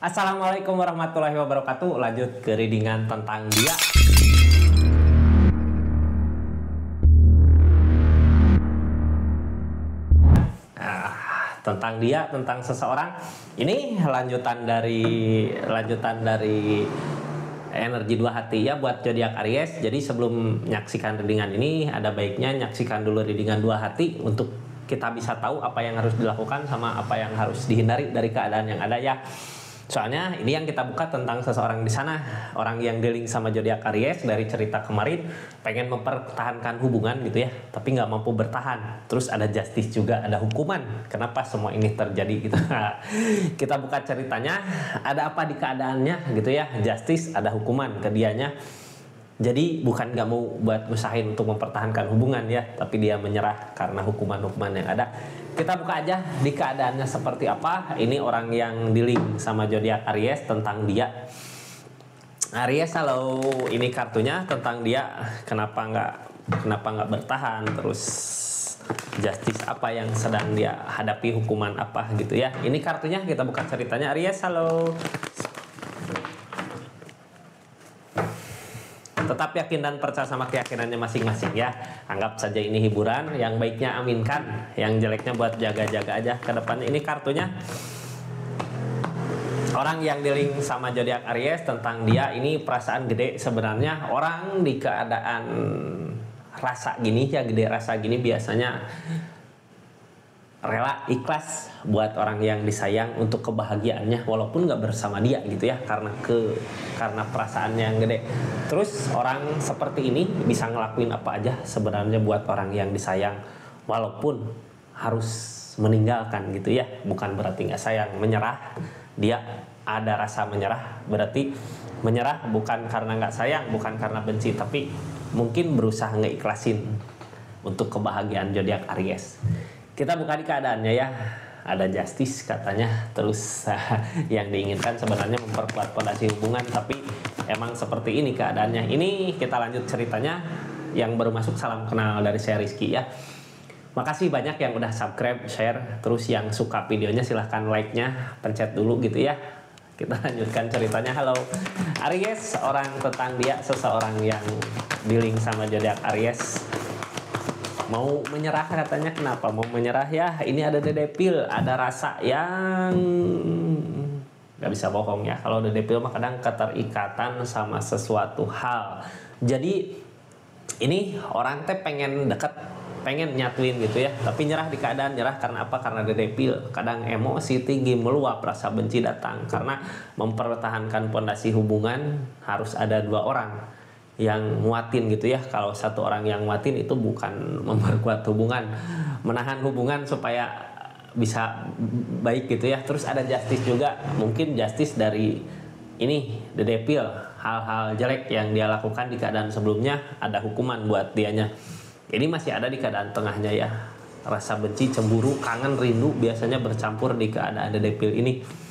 Assalamualaikum warahmatullahi wabarakatuh. Lanjut ke readingan tentang dia. Tentang seseorang. Ini lanjutan dari energi dua hati ya buat zodiak Aries. Jadi sebelum menyaksikan readingan ini, ada baiknya nyaksikan dulu readingan dua hati untuk kita bisa tahu apa yang harus dilakukan sama apa yang harus dihindari dari keadaan yang ada ya. Soalnya ini yang kita buka tentang seseorang di sana, orang yang dealing sama zodiak Aries. Dari cerita kemarin pengen mempertahankan hubungan gitu ya, tapi nggak mampu bertahan. Terus ada justice juga, ada hukuman. Kenapa semua ini terjadi gitu? Kita buka ceritanya, ada apa di keadaannya gitu ya. Justice, ada hukuman ke dianya. Jadi bukan nggak mau buat usahain untuk mempertahankan hubungan ya, tapi dia menyerah karena hukuman-hukuman yang ada. Kita buka aja di keadaannya seperti apa. Ini orang yang dealing sama zodiak Aries tentang dia. Aries, halo, ini kartunya tentang dia. Kenapa nggak bertahan? Terus justice apa yang sedang dia hadapi, hukuman apa gitu ya. Ini kartunya, kita buka ceritanya. Aries, halo. Tetap yakin dan percaya sama keyakinannya masing-masing ya. Anggap saja ini hiburan. Yang baiknya aminkan, yang jeleknya buat jaga-jaga aja ke depannya. Ini kartunya. Orang yang dealing sama zodiak Aries tentang dia, ini perasaan gede sebenarnya. Orang di keadaan rasa gini ya, gede rasa gini biasanya rela ikhlas buat orang yang disayang untuk kebahagiaannya walaupun nggak bersama dia gitu ya, karena perasaannya yang gede. Terus orang seperti ini bisa ngelakuin apa aja sebenarnya buat orang yang disayang walaupun harus meninggalkan gitu ya. Bukan berarti nggak sayang, menyerah. Dia ada rasa menyerah, berarti menyerah bukan karena nggak sayang, bukan karena benci, tapi mungkin berusaha ngeikhlasin untuk kebahagiaan zodiak Aries. Kita buka di keadaannya ya. Ada justice katanya. Terus yang diinginkan sebenarnya memperkuat fondasi hubungan, tapi emang seperti ini keadaannya. Ini kita lanjut ceritanya. Yang baru masuk, salam kenal dari saya Rizky ya. Makasih banyak yang udah subscribe, share. Terus yang suka videonya silahkan like-nya pencet dulu gitu ya. Kita lanjutkan ceritanya. Halo Aries, orang tentang dia, seseorang yang dealing sama zodiak Aries. Mau menyerah katanya. Kenapa mau menyerah ya? Ini ada The Devil, ada rasa yang nggak bisa bohong ya. Kalau The Devil mah kadang keterikatan sama sesuatu hal. Jadi ini orang teh pengen deket, pengen nyatuin gitu ya, tapi nyerah di keadaan. Nyerah karena apa? Karena The Devil. Kadang emosi tinggi meluap, rasa benci datang. Karena mempertahankan fondasi hubungan harus ada dua orang yang nguatin gitu ya. Kalau satu orang yang nguatin itu bukan memperkuat hubungan, menahan hubungan supaya bisa baik gitu ya. Terus ada justice juga. Mungkin justice dari ini The Devil, hal-hal jelek yang dia lakukan di keadaan sebelumnya, ada hukuman buat dianya. Ini masih ada di keadaan tengahnya ya. Rasa benci, cemburu, kangen, rindu biasanya bercampur di keadaan The Devil ini.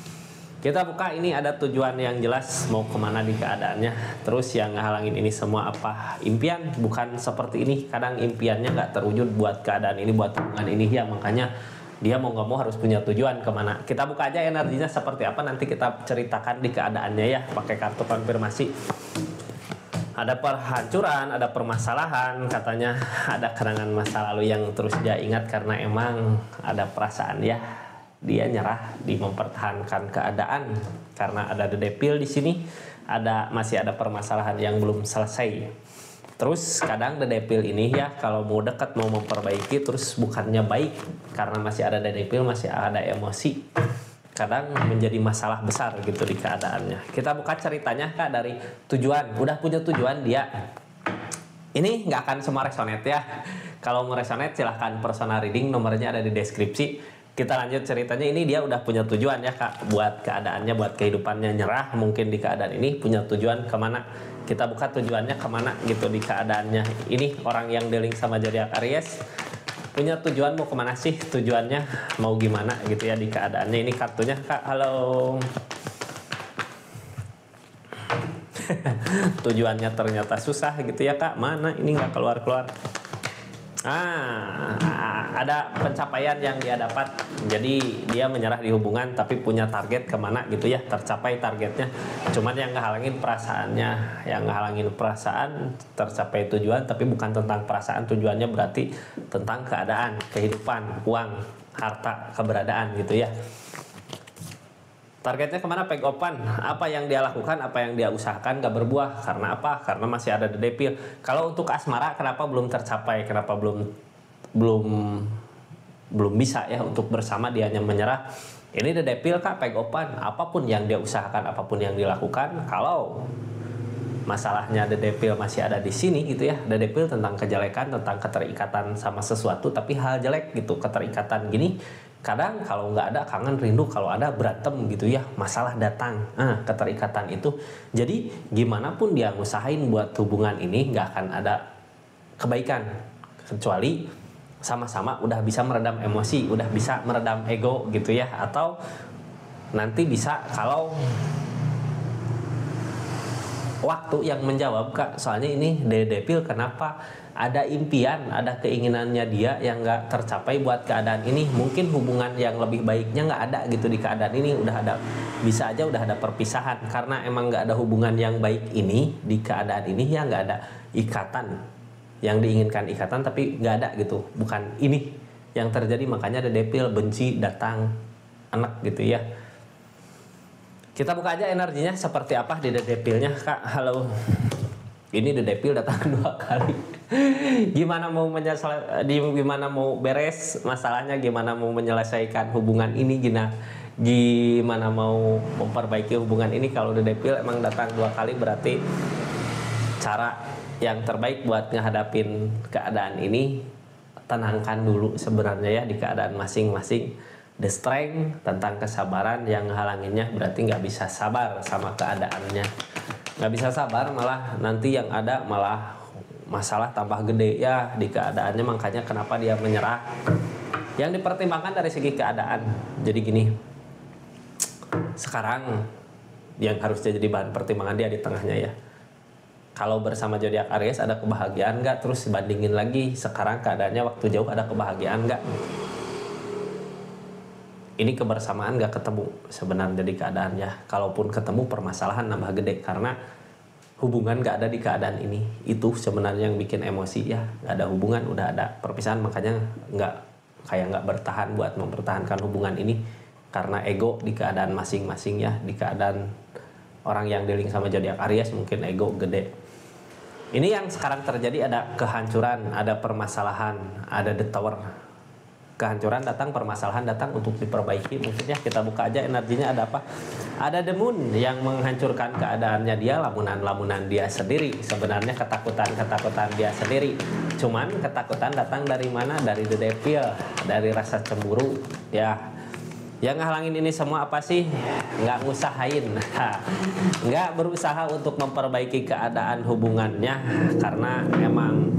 Kita buka, ini ada tujuan yang jelas mau kemana di keadaannya. Terus yang ngehalangin ini semua apa? Impian, bukan seperti ini. Kadang impiannya nggak terwujud buat keadaan ini, buat hubungan ini ya. Makanya dia mau nggak mau harus punya tujuan kemana. Kita buka aja energinya seperti apa. Nanti kita ceritakan di keadaannya ya. Pakai kartu konfirmasi. Ada perhancuran, ada permasalahan. Katanya ada kenangan masa lalu yang terus dia ingat karena emang ada perasaan ya. Dia nyerah di mempertahankan keadaan karena ada The Devil di sini. Masih ada permasalahan yang belum selesai. Terus kadang The Devil ini ya, kalau mau dekat, mau memperbaiki, terus bukannya baik karena masih ada The Devil, masih ada emosi. Kadang menjadi masalah besar gitu di keadaannya. Kita buka ceritanya Kak dari tujuan. Udah punya tujuan dia. Ini nggak akan semua resonate ya. Kalau mau resonate silahkan personal reading, nomornya ada di deskripsi. Kita lanjut ceritanya. Ini dia udah punya tujuan ya Kak, buat keadaannya, buat kehidupannya. Nyerah mungkin di keadaan ini, punya tujuan kemana. Kita buka tujuannya kemana gitu di keadaannya. Ini orang yang dealing sama zodiak Aries punya tujuan, mau kemana sih tujuannya, mau gimana gitu ya di keadaannya. Ini kartunya Kak, halo. Tujuannya ternyata susah gitu ya Kak. Mana ini nggak keluar-keluar. Ada pencapaian yang dia dapat Jadi dia menyerah di hubungan tapi punya target kemana gitu ya, tercapai targetnya. Cuman yang ngehalangin perasaannya, yang ngehalangin perasaan tercapai tujuan, tapi bukan tentang perasaan, tujuannya berarti tentang keadaan, kehidupan, uang, harta, keberadaan gitu ya. Targetnya kemana? Peg open. Apa yang dia lakukan, apa yang dia usahakan gak berbuah. Karena apa? Karena masih ada the devil. Kalau untuk asmara kenapa belum tercapai? Kenapa belum bisa ya untuk bersama, dia hanya menyerah. Ini the devil kak, peg open. Apapun yang dia usahakan, apapun yang dilakukan, kalau masalahnya the devil masih ada di sini gitu ya. The devil tentang kejelekan, tentang keterikatan sama sesuatu, tapi hal jelek gitu, keterikatan gini. Kadang kalau nggak ada kangen rindu, kalau ada berantem gitu ya, masalah datang, keterikatan itu. Jadi gimana pun dia ngusahain buat hubungan ini nggak akan ada kebaikan, kecuali sama-sama udah bisa meredam emosi, udah bisa meredam ego gitu ya. Atau nanti bisa kalau waktu yang menjawab kak, soalnya ini the devil kenapa ada impian, ada keinginannya dia yang nggak tercapai buat keadaan ini. Mungkin hubungan yang lebih baiknya nggak ada gitu di keadaan ini, udah ada, bisa aja udah ada perpisahan karena emang nggak ada hubungan yang baik ini di keadaan ini ya, nggak ada ikatan yang diinginkan, ikatan tapi nggak ada gitu, bukan ini yang terjadi. Makanya ada devil, benci datang anak gitu ya. Kita buka aja energinya seperti apa di the devilnya kak. Halo, ini the devil datang 2 kali. Gimana mau gimana mau beres masalahnya, gimana mau menyelesaikan hubungan ini, gimana mau memperbaiki hubungan ini. Kalau the devil emang datang 2 kali, berarti cara yang terbaik buat ngehadapin keadaan ini, tenangkan dulu sebenarnya ya di keadaan masing-masing. The strength tentang kesabaran, yang halanginnya berarti nggak bisa sabar sama keadaannya, nggak bisa sabar, malah nanti yang ada malah masalah tambah gede ya di keadaannya. Makanya kenapa dia menyerah, yang dipertimbangkan dari segi keadaan. Jadi gini, sekarang yang harus jadi bahan pertimbangan dia di tengahnya ya, kalau bersama zodiak Aries ada kebahagiaan nggak, terus bandingin lagi sekarang keadaannya waktu jauh ada kebahagiaan nggak. Ini kebersamaan gak ketemu sebenarnya di keadaannya. Kalaupun ketemu, permasalahan nambah gede karena hubungan gak ada di keadaan ini. Itu sebenarnya yang bikin emosi ya. Gak ada hubungan, udah ada perpisahan, makanya nggak bertahan buat mempertahankan hubungan ini karena ego di keadaan masing-masing ya. Di keadaan orang yang dealing sama zodiak Aries mungkin ego gede. Ini yang sekarang terjadi, ada kehancuran, ada permasalahan, ada the tower. Kehancuran datang, permasalahan datang untuk diperbaiki. Mungkin ya kita buka aja energinya ada apa. Ada the moon yang menghancurkan keadaannya dia, lamunan dia sendiri. Sebenarnya ketakutan dia sendiri. Cuman ketakutan datang dari mana? Dari the devil, dari rasa cemburu ya. Yang ngehalangin ini semua apa sih? Nggak ngusahain, nggak berusaha untuk memperbaiki keadaan hubungannya karena emang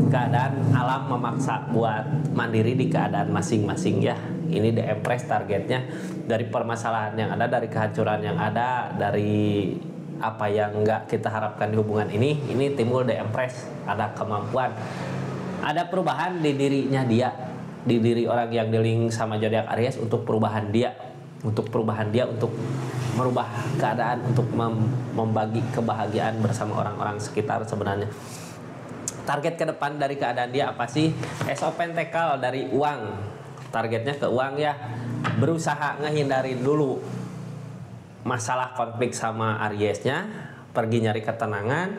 keadaan alam memaksa buat mandiri di keadaan masing-masing ya. Ini the Empress targetnya, dari permasalahan yang ada, dari kehancuran yang ada, dari apa yang nggak kita harapkan di hubungan ini timbul the Empress. Ada kemampuan, ada perubahan di dirinya dia, di diri orang yang dealing sama zodiak Aries, untuk perubahan dia, untuk merubah keadaan, untuk membagi kebahagiaan bersama orang-orang sekitar. Sebenarnya target ke depan dari keadaan dia apa sih? Ace of Pentacle dari uang, targetnya ke uang ya. Berusaha ngehindarin dulu masalah konflik sama Ariesnya, pergi nyari ketenangan.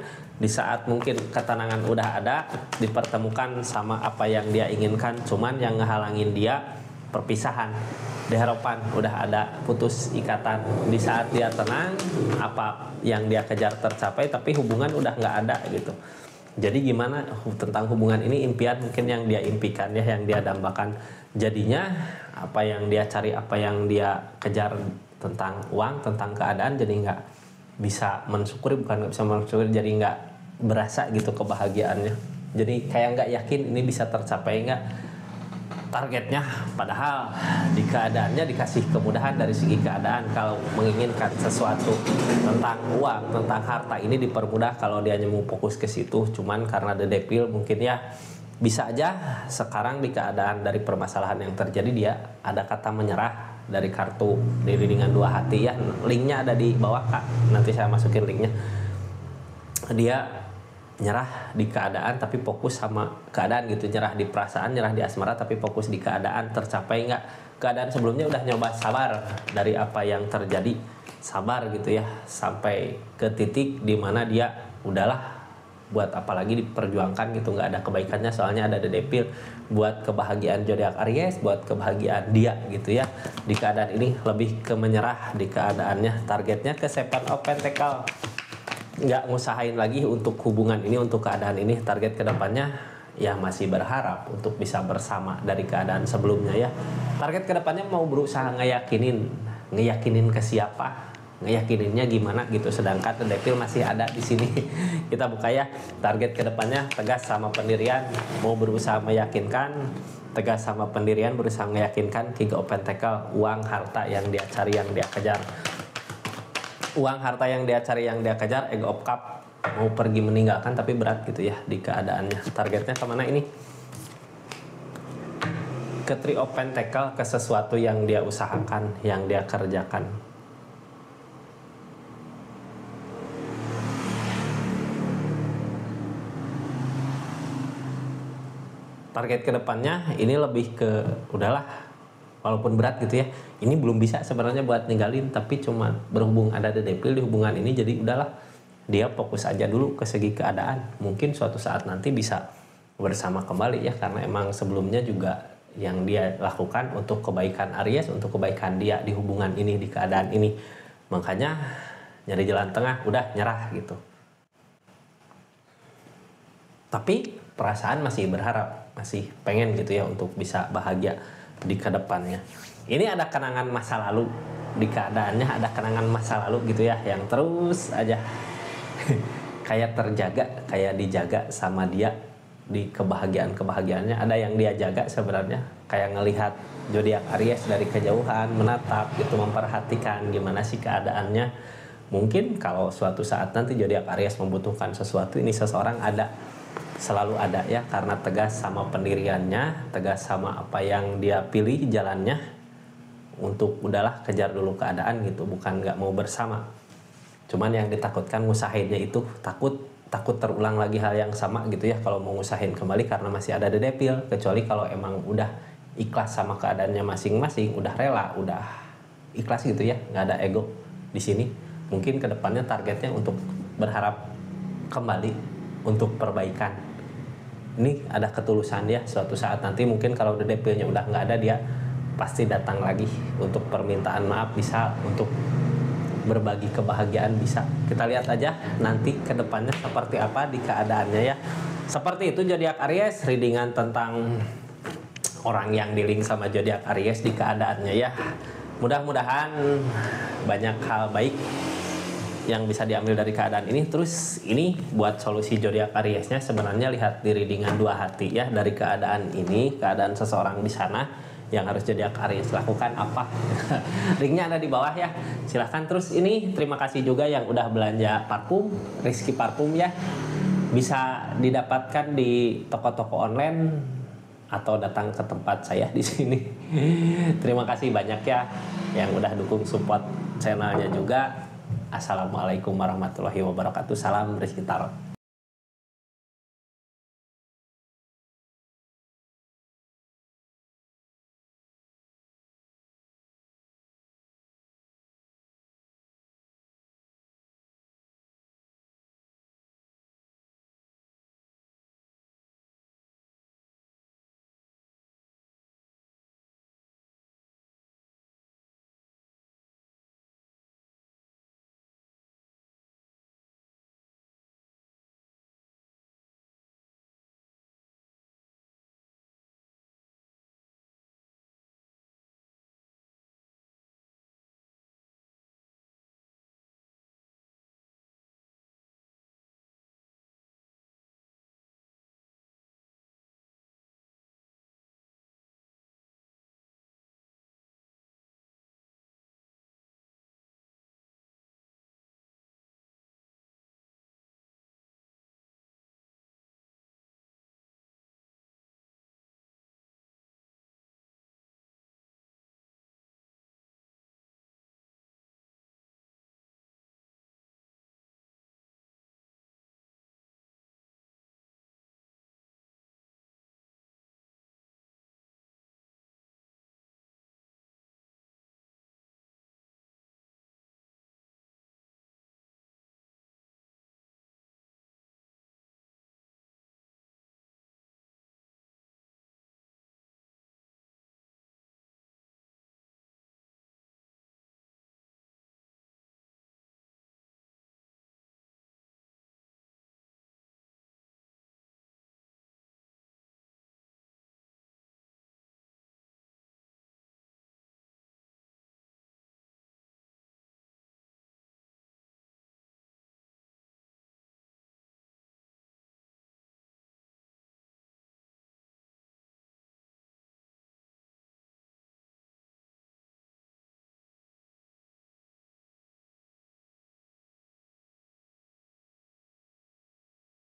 Di saat mungkin ketenangan udah ada, dipertemukan sama apa yang dia inginkan. Cuman yang ngehalangin dia perpisahan. Di harapan udah ada putus ikatan. Di saat dia tenang, apa yang dia kejar tercapai, tapi hubungan udah nggak ada gitu. Jadi gimana tentang hubungan ini, impian mungkin yang dia impikan ya, yang dia dambakan. Jadinya apa yang dia cari, apa yang dia kejar tentang uang, tentang keadaan, jadi nggak bisa mensyukuri, bukan nggak bisa mensyukuri, jadi nggak berasa gitu kebahagiaannya. Jadi kayak nggak yakin ini bisa tercapai nggak targetnya. Padahal di keadaannya dikasih kemudahan dari segi keadaan. Kalau menginginkan sesuatu tentang uang, tentang harta, ini dipermudah kalau dia hanya mau fokus ke situ. Cuman karena the devil mungkin ya bisa aja sekarang di keadaan dari permasalahan yang terjadi dia ada kata menyerah dari kartu diri dengan dua hati ya, linknya ada di bawah Kak, nanti saya masukin linknya. Dia nyerah di keadaan tapi fokus sama keadaan gitu, nyerah di perasaan, nyerah di asmara tapi fokus di keadaan. Tercapai nggak keadaan sebelumnya, udah nyoba sabar dari apa yang terjadi, sabar gitu ya, sampai ke titik dimana dia udahlah, buat apalagi diperjuangkan gitu, nggak ada kebaikannya soalnya ada The Devil. Buat kebahagiaan zodiak Aries, buat kebahagiaan dia gitu ya, di keadaan ini lebih ke menyerah di keadaannya. Targetnya ke Seven of Pentacle, nggak ngusahain lagi untuk hubungan ini, untuk keadaan ini. Target kedepannya ya masih berharap untuk bisa bersama dari keadaan sebelumnya ya. Target kedepannya mau berusaha ngeyakinin ke siapa, ngeyakininnya gimana gitu. Sedangkan The Devil masih ada di sini. Kita buka ya. Target kedepannya tegas sama pendirian, mau berusaha meyakinkan, tegas sama pendirian, berusaha meyakinkan. King of Pentacle, uang harta yang dia cari, yang dia kejar. Uang harta yang dia cari, yang dia kejar. Age of Cup, mau pergi meninggalkan tapi berat gitu ya di keadaannya. Targetnya kemana ini? Ke Three of Pentacle, ke sesuatu yang dia usahakan, yang dia kerjakan. Target kedepannya ini lebih ke udahlah, walaupun berat gitu ya, ini belum bisa sebenarnya buat ninggalin, tapi cuma berhubung ada The Devil di hubungan ini, jadi udahlah, dia fokus aja dulu ke segi keadaan. Mungkin suatu saat nanti bisa bersama kembali ya, karena emang sebelumnya juga yang dia lakukan untuk kebaikan Aries, untuk kebaikan dia di hubungan ini, di keadaan ini. Makanya nyari jalan tengah, udah nyerah gitu. Tapi perasaan masih berharap, masih pengen gitu ya untuk bisa bahagia di kedepannya. Ini ada kenangan masa lalu di keadaannya, ada kenangan masa lalu gitu ya, yang terus aja kayak terjaga, kayak dijaga sama dia di kebahagiaannya. Ada yang dia jaga sebenarnya, kayak ngelihat zodiak Aries dari kejauhan, menatap gitu, memperhatikan gimana sih keadaannya. Mungkin kalau suatu saat nanti zodiak Aries membutuhkan sesuatu, ini seseorang ada, selalu ada ya, karena tegas sama pendiriannya, tegas sama apa yang dia pilih jalannya, untuk udahlah kejar dulu keadaan gitu, bukan nggak mau bersama. Cuman yang ditakutkan ngusahainnya itu takut terulang lagi hal yang sama gitu ya kalau mau ngusahain kembali, karena masih ada The Devil. Kecuali kalau emang udah ikhlas sama keadaannya masing-masing, udah rela, udah ikhlas gitu ya, nggak ada ego di sini. Mungkin kedepannya targetnya untuk berharap kembali, untuk perbaikan. Ini ada ketulusan dia, suatu saat nanti mungkin kalau The Devil-nya udah nggak ada, dia pasti datang lagi untuk permintaan maaf, bisa untuk berbagi kebahagiaan, bisa. Kita lihat aja nanti ke depannya seperti apa di keadaannya ya. Seperti itu zodiak Aries, readingan tentang orang yang di link sama zodiak Aries di keadaannya ya. Mudah-mudahan banyak hal baik yang bisa diambil dari keadaan ini. Terus ini buat solusi zodiak Ariesnya, sebenarnya lihat di readingan dua hati ya, dari keadaan ini, keadaan seseorang di sana yang harus zodiak Aries lakukan apa. Linknya ada di bawah ya, silahkan. Terus ini terima kasih juga yang udah belanja parfum, Rizky Parfum ya, bisa didapatkan di toko-toko online atau datang ke tempat saya di sini. Terima kasih banyak ya yang udah dukung support channelnya juga. Assalamualaikum warahmatullahi wabarakatuh. Salam Rizky Tarot.